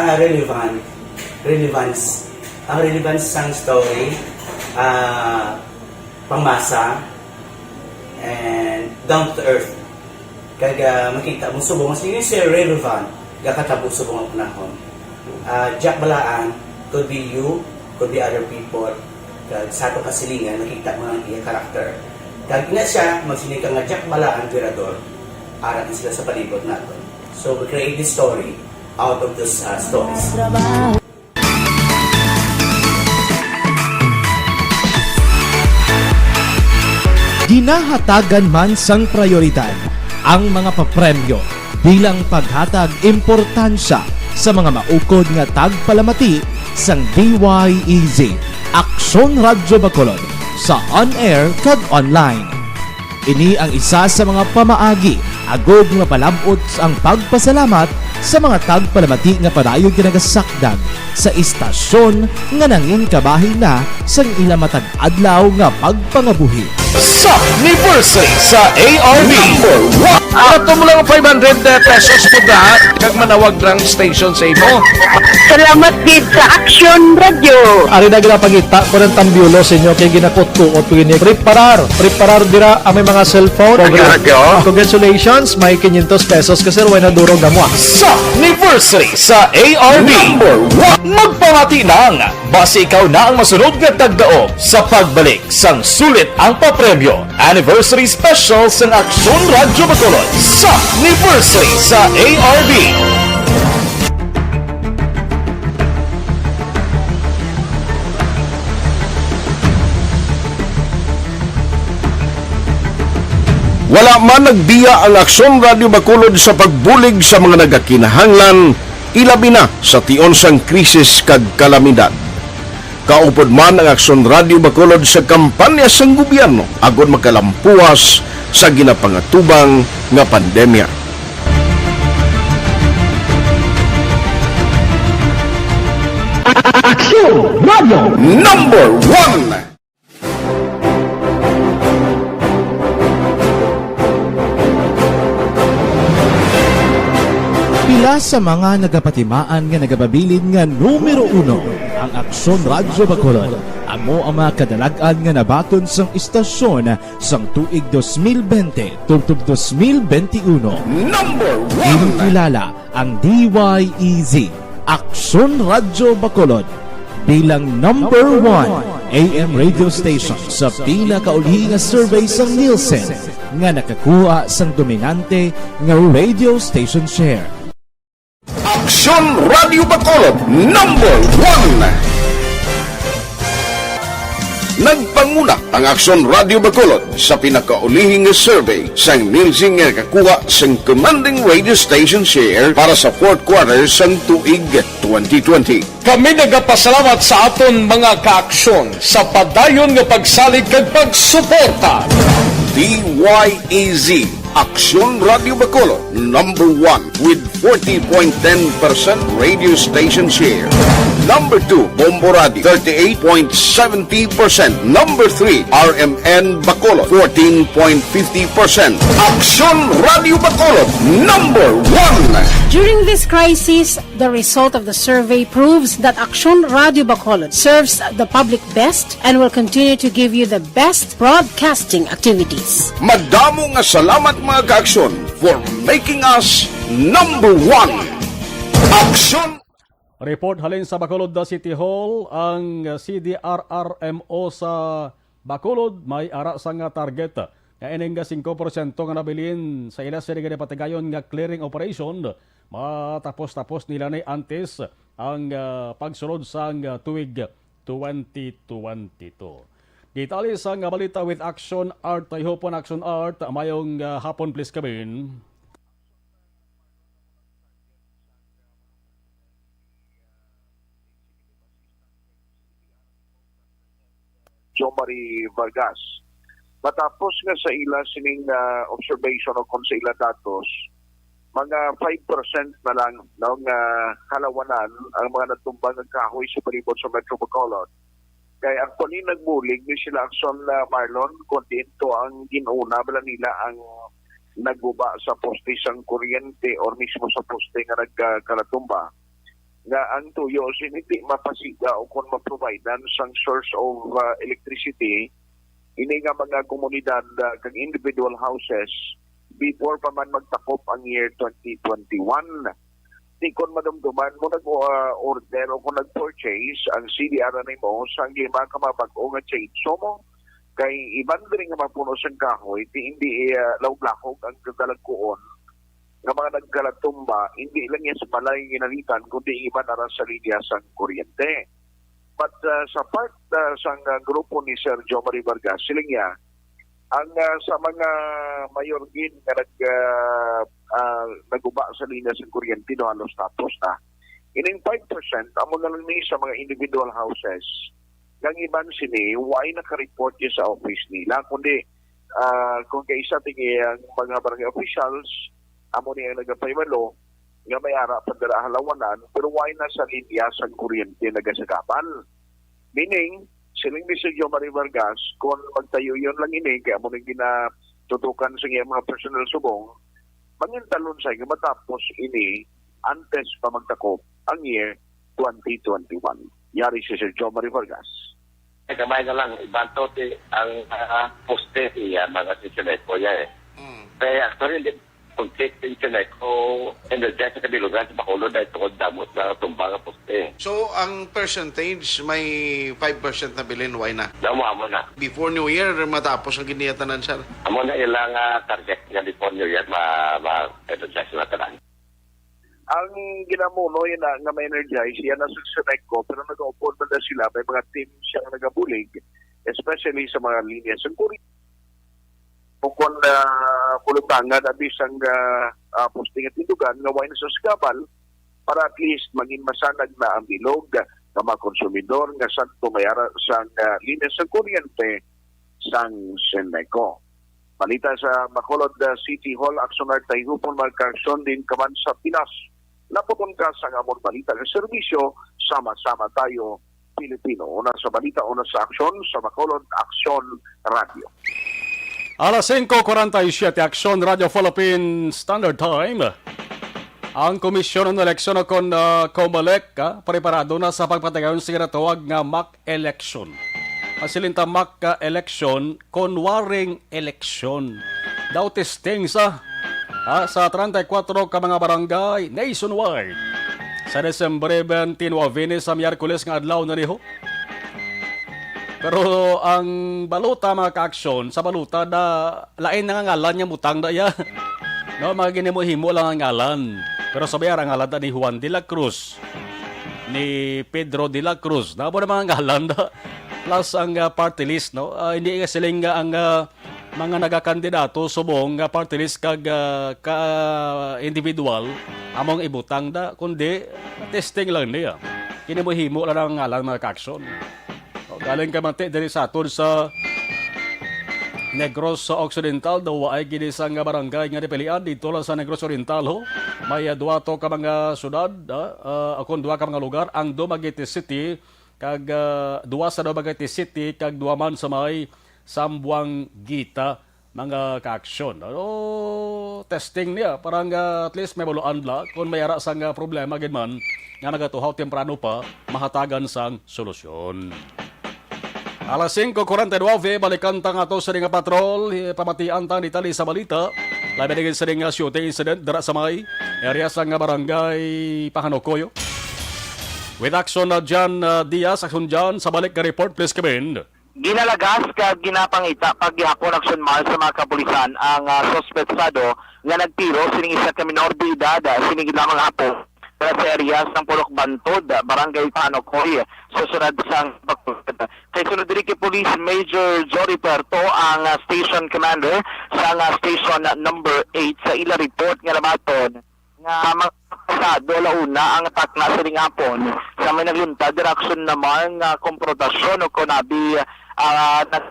relevance sang story, pangmasa, and down to earth. Kaya makita mo subong, mas yun siya relevant, kakatabo subong ang panahon. Jack Balaan, could be you, could be other people, sa ato kasilingan, nakita mo ang iyang karakter. Kaya nga siya, magsinig ka nga Jack Balaan, Virador, arat sila sa palibot natin. So we create this story out of those stories. Ginahatagan man sang prioridad ang mga papremyo bilang paghatag importansya sa mga maukod nga tagpalamati sang DYEZ Aksyon Radio Bacolod sa on-air kag online. Ini ang isa sa mga pamaagi agog nga palabot ang pagpasalamat sa mga tagpalamati nga padayon ginagasakdag sa istasyon nga nangin kabahin na sang ila matag adlaw nga pagpangabuhi. sa anniversary sa ARB. Ato mo lang 500 pesos po na kag manawag lang station sa imo. Salamat din sa Action Radio. Ari na ginapangita ko ng tambyulo sa inyo kay ginakot ko o tuwinig. Preparar dira ang may mga cellphone. Congratulations, may 500 pesos kasi ruway na durog na mo. Sa anniversary sa ARB. Magpamati lang, base ikaw na ang masunod nga tagdao sa pagbalik sang sulit ang papremyo. Anniversary special sa Action Radio Bacolod sa anniversary sa ARB. Wala man nagbiya ang Aksyon Radio Bacolod sa pagbulig sa mga nagakinahanglan, ilabi na sa tion sang krisis kag kalamidad. Kaupod man ang Aksyon Radio Bacolod sa kampanya sang gobyerno agon makalampuas sa ginapangatubang nga pandemya. Aksyon Radio Number 1. Pila sa mga nagapatimaan nga nagababilin nga numero 1 ang Aksyon Radio Bacolod. Amo ang mga kadalagan nga nabaton sang istasyon sang tuig 2020 tubtob 2021. Number 1. Kinikilala ang DYEZ Aksyon Radio Bacolod bilang number 1 AM radio station sa pinakauli nga survey sang Nielsen nga nakakuha sang dominante nga radio station share. Aksyon Radio Bacolod Number 1. Nagpanguna ang Aksyon Radio Bacolod sa pinakaulihing survey sang Nielsen nga kakuha sang commanding radio station share para sa fourth quarter sang tuig 2020. Kami nagapasalamat sa aton mga kaaksyon sa padayon nga pagsalig kag pagsuporta. DYEZ Aksyon Radio Bacolod number 1 with 40.10% radio station share. Number 2, Bombo Radio, 38.70%. Number 3, RMN Bacolod, 14.50%. Aksyon Radio Bacolod, number 1. During this crisis, the result of the survey proves that Aksyon Radio Bacolod serves the public best and will continue to give you the best broadcasting activities. Madamo nga salamat mga kaaksyon for making us number 1. Aksyon Report halin sa Bacolod City Hall, ang CDRRMO sa Bacolod may ara sa nga target. Kainin nga 5% nga nabilin sa ila sila nga patigayon nga clearing operation. Matapos-tapos nila na antes ang pagsunod sa tuig 2022. Gitali sa nga balita with Action Art, I hope on Action Art, mayong hapon please kabin. Jomari Vargas. Matapos nga sa ila sining observation o kung sa ila datos, mga 5% na lang ng halawanan ang mga natumbang ng kahoy sa palibot sa Metro Bacolod. Kaya ang kunin nagbulig ni sila Action Marlon, kundi ito ang ginuna bala nila ang nagbuba sa poste sang kuryente or mismo sa poste nga nagkalatumba. Nga ang tuyo hindi mapasiga o kung maprovidean sang source of electricity ini nga mga komunidad kag individual houses before pa man magtakop ang year 2021. Di kon madumduman mo nag-order o kung nag-purchase ang CDR na mo sang lima ka mabag-o nga chainsaw mo kay iban rin nga mapuno sang kahoy hindi lawlakog ang kagalagkuon nga mga nagkalatumba, hindi lang yan sa malay ginalitan, kundi iba na sa linya sa kuryente. But sa part sa grupo ni Sir Jomari Vargas, silang niya, ang sa mga mayorgin na naguba sa linya sa kuryente, no, halos tapos na. Ining 5%, amo na lang sa mga individual houses, ng iban sini, why naka-report niya sa office nila, kundi kung kaisa tingin ang mga barangay officials, amo niya nagapaymalo nga may ara pandara halawanan pero why na sa linya sa kuryente nagasagapan. Meaning, siling ni si Jomari Vargas, kung magtayo yun lang ini, kaya mo nang ginatutukan sa iyang mga personal subong, mangintalon sa iyo matapos ini antes pa magtakop ang year 2021. Yari si Sir Jomari Vargas. Kamay na lang, ibanto ang poste iya mga internet ko yan Kaya actually, kung check sa internet ko, energetic sa bilugan sa Bacolod dahil tukod damot na tumbang poste. So, ang percentage, may 5% na bilin, why na? Amo na. Before New Year, matapos ang giniyatanan, sir? Amo na ilang target nga before New Year, ma-energize na tanan. Ang ginamuno yun nga ma-energize, yan na sa Senecco, pero nag-upon na sila, may mga team siyang nagabulig, especially sa mga linya sa Korea. Kung kulutangan at isang posting at tindugan, ngawain sa skabal, para at least maging masanag na ang bilog ng mga konsumidor nga saan pumayara sa linya sa kuryente sang Senecco. Balita sa Bacolod City Hall, Aksonar Tayhupon Markarson din kaman sa Pinas. Naputun ka sa amon balita ng serbisyo, sama-sama tayo, Pilipino. Una sa balita, una sa aksyon, sa Bacolod Aksyon Radio. Alas 5:47, Aksyon Radio Philippine Standard Time. Ang Komisyon ng Eleksyon kon COMELEC preparado na sa pagpatagayon sa ginatawag nga mock election. Masilinta mock election kon waring election. Daw testing sa 34 ka mga barangay nationwide. Sa Desembre 21 sa Miyerkules nga adlaw na niho. Pero ang baluta mga ka-aksyon, sa baluta na lain na nga ngalan niya mutang na iya. No, mga ginimo-himo lang ang ngalan. Pero sabayar ang ngalan ni Juan de la Cruz, ni Pedro de la Cruz. Nabo na mga ngalan na plus ang party list. No? Hindi nga siling ang mga nagakandidato subong party list kag individual among ibutang da, kundi testing lang niya. Ginimo-himo lang ang ngalan mga ka-aksyon. Galing ka mati dari sa aton sa Negros Occidental, daw ay ginisang barangay nga dipilian dito lang sa Negros Oriental ho. May duwato ka mga syudad, akong duwa ka mga lugar, ang Dumaguete City kag duwa sa Dumaguete City kag duwa man sa may Sambuang Gita mga ka-aksyon. Testing niya parang at least may baluan la kung may ara sang problema gid man nga nagatuhaw temprano pa mahatagan sang solusyon. Alas 5:49, balikan tang ato sa ringa patrol, pamatian tang ditali sa balita. Labi digin sa ringa shooting incident dara sa may area sa nga barangay Pahanokoyo. With action na John Diaz, action John, sa balik ka report, please come in. Ginalagas kag ginapangita paghihapon action mal sa mga kapulisan ang suspetsado nga nagtiro sining isa ka minor de edad sining lamang apo sa areas ng Pulok Bantod, Barangay Panokoy, susunod sang Bacolod. Kay sunod diri kay Police Major Jory Perto ang station commander sa station number 8 sa ila report nga labaton nga mga pasado launa ang attack na sa hapon sa may nagluntad direksyon naman nga komprodasyon o kunabi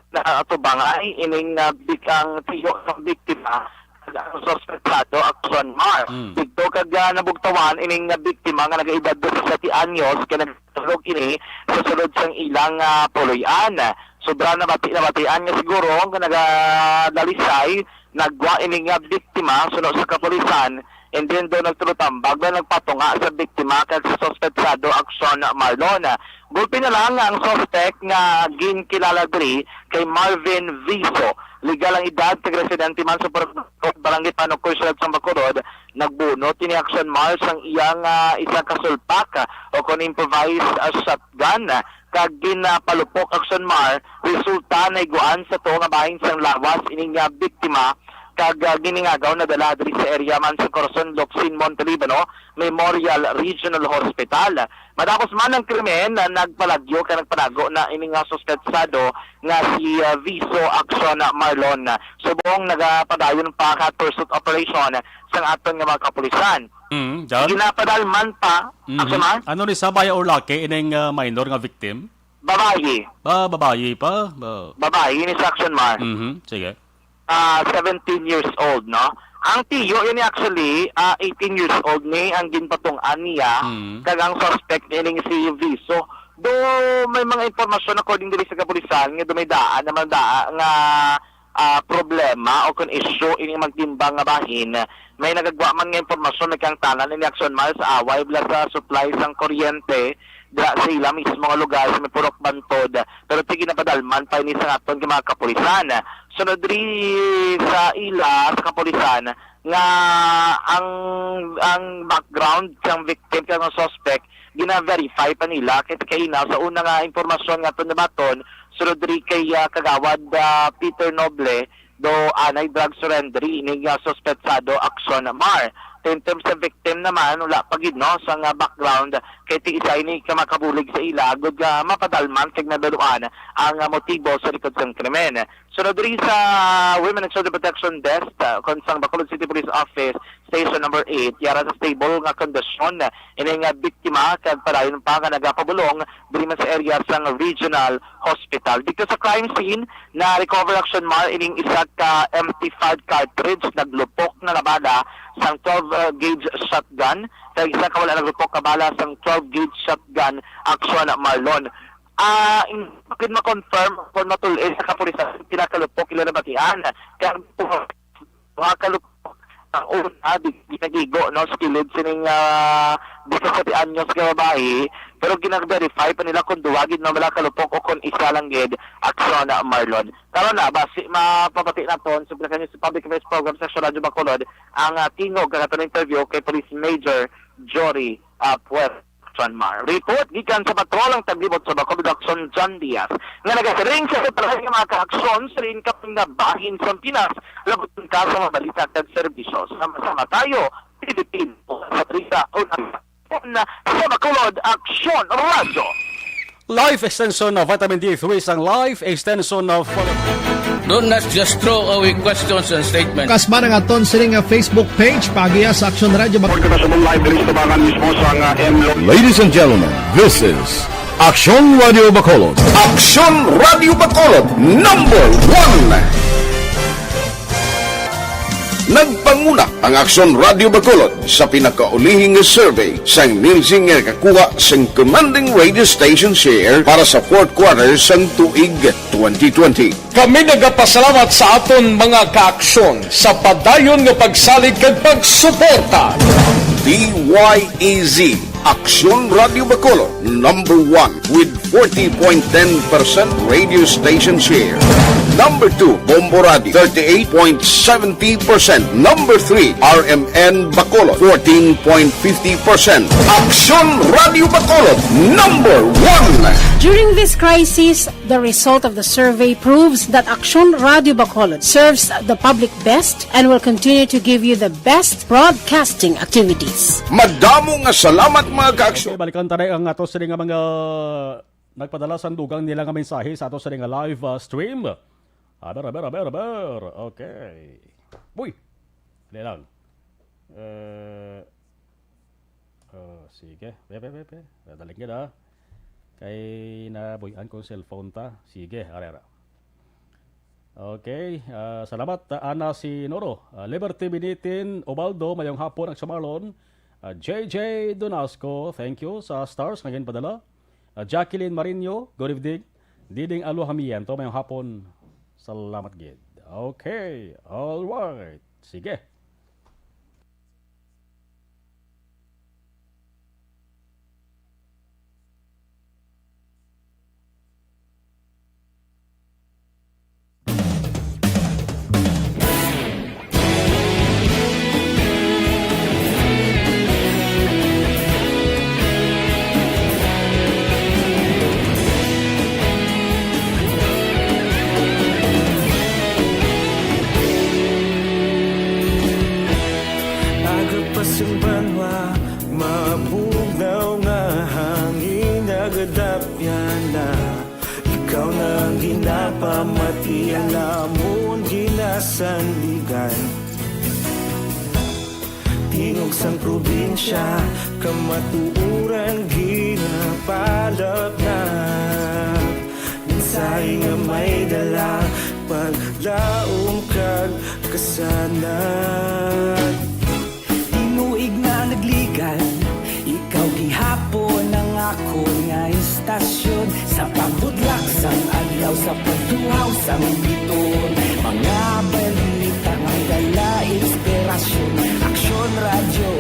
natubangay ining bikang tiyo ng biktima ang suspetsado action mar. Dito kag nabugtawan ining biktima nga nagaedad 17 anyos kaya nagtulog ini sa sulod sang ilang puloy-an. Sobra na batian nga siguro nga nagadalisay nagwa ining biktima sunod sa kapulisan. And then doon nagtulutambag na nagpatunga sa biktima kag sa suspetsado action Marlon. Gulpi na lang ang suspect nga ginkilala diri kay Marvin Viso. Legal ang edad, tag-residente man sa Barangay Panokoy sa Bacolod, nagbunot ini action Mars ang iyang isa kasulpak o kon improvised shotgun kag ginapalupok action Mar resulta na iguan sa to nga bahin sang lawas ining biktima kag giningagaw na dala diri sa area man sa Corazon, Locsin, Montelibano Memorial Regional Hospital. Matapos man ang krimen na nagpalagyo ka nagpanago na ining suspetsado nga si Viso Action Marlon. Subong nagapadayon pa ka pursuit operation sa aton nga mga kapulisan. Ginapadalman pa Action Mar. Ano ni sabay or laki ining minor nga victim? Babayi. Babayi pa? Babayi ni sa Action Mar. Sige. 17 years old, no? Ang tiyo, yun actually, 18 years old ni ang ginpatungan niya, kag ang suspect niling si Viso, Do may mga impormasyon according dili sa kapulisan nga dumaydaan naman nga problema o kung issue ini magtimbang nga bahin, may nagagwa man nga impormasyon kang tanan ni Action Mars sa away bla sa supply sang kuryente sa ila mismo nga lugar sa may purok bantod, pero tigi na padalman pa ini sa aton nga mga kapulisan. Sunod ri sa ila sa kapulisan nga ang background ng victim kang suspect gina-verify pa nila kay ina sa una nga impormasyon nga na baton sunod ri kay kagawad Peter Noble do anay drug surrender ini nga suspetsado Action Mar. In terms sa victim naman, wala pagid no sa nga background kay ti isa ini ka makabulig sa ila agud nga mapadalman kag nadaluan ang motibo sa likod sang krimen. Sunod rin sa Women and Children Protection Desk konsang Bacolod City Police Office Station number 8 yara sa stable nga kondisyon ini nga biktima kag padayon pa nga nagapabulong diri man sa area sang Regional Hospital. Dito sa crime scene na recover Action Mar ining isa ka empty-5 cartridge naglupok na nabala sang 12 gauge shotgun kag isa ka wala naglupok kabala sang 12 gauge shotgun Action Marlon. Kung ma-confirm kung matuloy sa kapulisan pinakalupok ila nabatian kaya makalupok ang una di nagigo no sa kilid sining 17 anyos ka babae pero ginag-verify pa nila kung duwagid na wala kalupok o kung isa lang gid Action Marlon. Karon na basi mapapati naton sa Public Affairs Program sa Radio Bacolod ang tingog kanaton interview kay Police Major Jory Puer Action Mar. Report gikan sa patrolang taglibot sa Bacolod Action John Diaz nga nagasiring sa patrol nga mga ka-aksyon sa rin kaping nabahin sa Pinas labutin ka sa mga balita at serbisyo. Sama-sama tayo Pilipino sa Trisa sa Bacolod Action Radio. Life extension of vitamin D3 sang life extension of Do not just throw away questions and statements. Kasma nga aton sining Facebook page pagiya sa Action Radio Ladies and gentlemen, this is Action Radio Bacolod. Action Radio Bacolod number 1. Nagpanguna ang Action Radio Bacolod sa pinakaulihing survey sang Nilsing nga kakuha sang commanding radio station share para sa fourth quarter sang tuig 2020. Kami nagapasalamat sa aton mga kaaksyon sa padayon nga pagsalig kag pagsuporta. DYEZ Action Radio Bacolod number 1 with 40.10% radio station share. Number 2, Bombo Radio, 38.70%. Number 3, RMN Bacolod, 14.50%. Action Radio Bacolod, number 1. During this crisis, the result of the survey proves that Action Radio Bacolod serves the public best and will continue to give you the best broadcasting activities. Madamo nga salamat mga ka-aksyon. Okay, balikan tayo ang ato sa nga mga nagpadala sa dugang nila nga mensahe sa ato sa nga live stream. Aber. Okay. Uy! Dali lang. Sige. Dadaling ka na. Kay nabuyan ko cellphone ta. Sige, arera. Okay. Salamat, Ana si Noro. Liberty Binitin, Obaldo, mayong hapon ang Samarlon. JJ Donasco, thank you sa stars ngayon padala. Jacqueline Marino, good evening. Diding Alohamiento, mayong hapon. Salamat gid. Okay. All right. Sige. Pamati ang lamon ginasandigan Tingog sang probinsya kamatuuran ginapalap na Minsay nga may dala paglaom kag kasanad Inuig na nagligan ikaw gihapon ang ako nga istasyon sa pagbudlak sang adlaw sa pagtuhaw sang biton. Mga balita nga dala inspirasyon, aksyon radyo,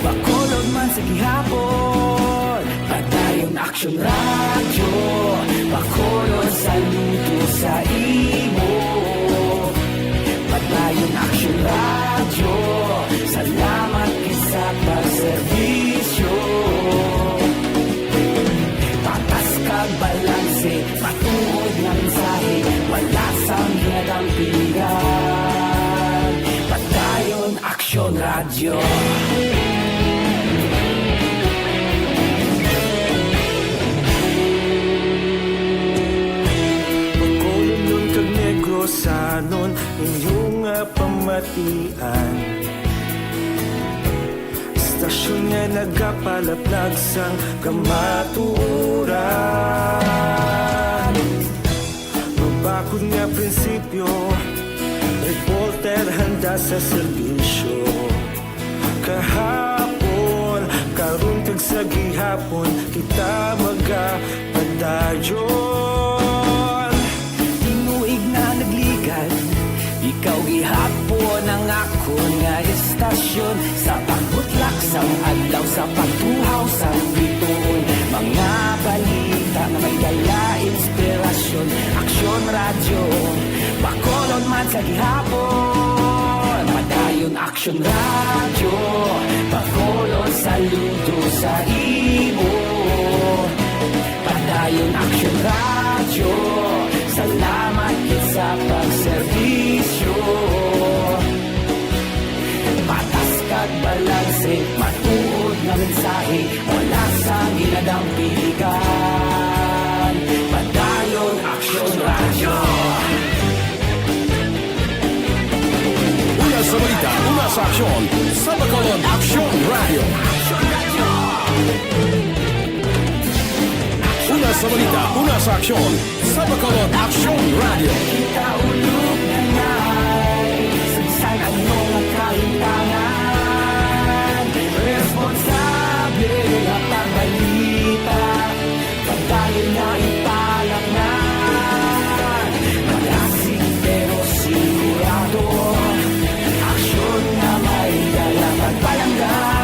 Bacolod man sa gihapon. Padayon aksyon radyo, Bacolod saludo sa imo. Padayon aksyon radyo, salamat sa pagserbisyo. Patas kag balanse, matuod nga mensahe, wala sang ginagampingan. Padayon aksyon radyo. Bacolod nun kag Negrosanon, inyong pamatian. Stasyon nga nagapalaplag sang kamatuuran. Mabakod nga prinsipyo, reporter handa sa serbisyo. Kahapon, karun kag sa gihapon, kita magapadayon. Tinuig na nagligad, ikaw gihapon ang ako nga istasyon sa pagbutlak sang adlaw sa pagtuhaw sang biton. Mga balita na may dala inspirasyon, aksyon radyo, Bacolod man sa gihapon. Padayon aksyon radyo, Bacolod saludo sa imo. Padayon aksyon radyo, salamat sa pagserbisyo. Patas kag balanse, matuod nga mensahe, wala sa ginadampigan. Padayon aksyon radyo. Una sa balita, una sa aksyon, sa Bacolod Aksyon Radio. Una sa balita, una sa aksyon, sa Bacolod Aksyon Radio. Kita ulog na ngay, sagsang ang mga kahintangan. Responsable at ang balita, pagdayon na ipalang na. Malasing pero sigurado, aksyon na may dala pagpalanggan.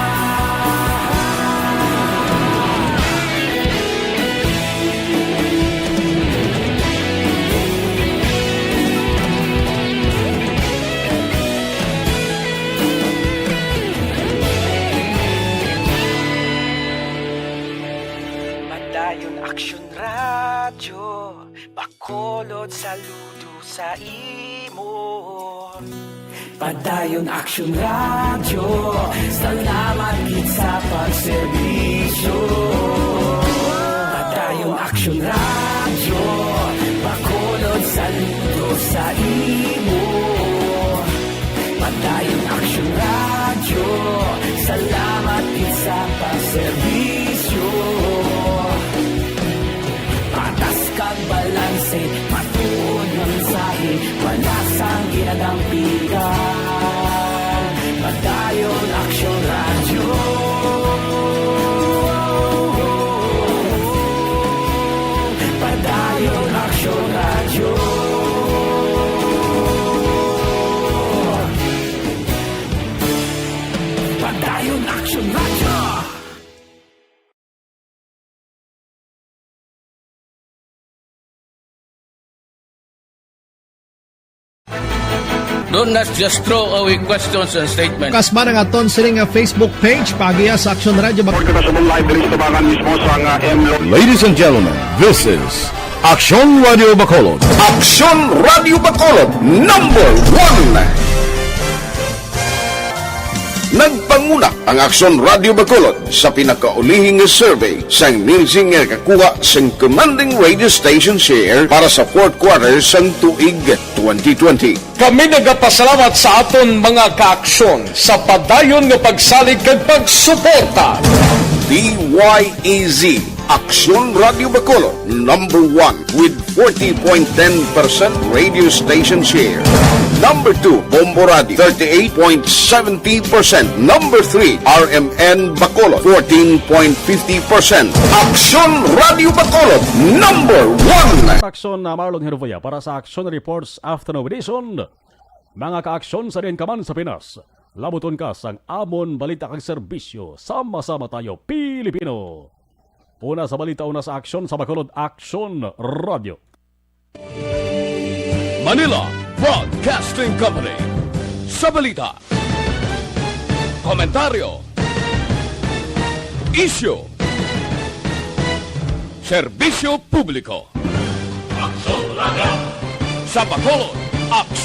Padayon aksyon radyo, Bacolod saludo sa imo. Padayon aksyon radyo, salamat gid sa pagserbisyo. Padayon aksyon radyo, Bacolod saludo sa imo. Padayon aksyon radyo, salamat gid sa pagserbisyo. Patas kag balanse, matuod nga mensahe, wala sang ginadampigan. Padayon aksyon radyo. Padayon aksyon radyo. Padayon aksyon radyo. Do not just throw away questions and statements. Kasma ng aton siling Facebook page pagiya sa Aksyon Radio Ladies and gentlemen, this is Aksyon Radio Bacolod. Aksyon Radio Bacolod number 1. Nagpanguna ang Aksyon Radio Bacolod sa pinakaulihing survey sang nilsing nga kakuha sang commanding radio station share para sa fourth quarter sang tuig 2020. Kami nagapasalamat sa aton mga kaaksyon sa padayon nga pagsalig kag pagsuporta. DYEZ Aksyon Radio Bacolod number 1 with 40.10% radio station share. Number 2, Bombo Radio, 38.70%. Number 3, RMN Bacolod, 14.50%. Aksyon Radio Bacolod, number 1. Aksyon na Marlon Hervoya para sa Action Reports Afternoon Edition. Mga kaaksyon sa rin kaman sa Pinas. Labuton ka sang amon balita kang serbisyo. Sama-sama tayo, Pilipino. Una sa balita, una sa aksyon sa Bacolod Action Radio. Manila Broadcasting Company. Sa balita, komentaryo, isyu, serbisyo publiko. Aksyon Radio. Sa Bacolod Action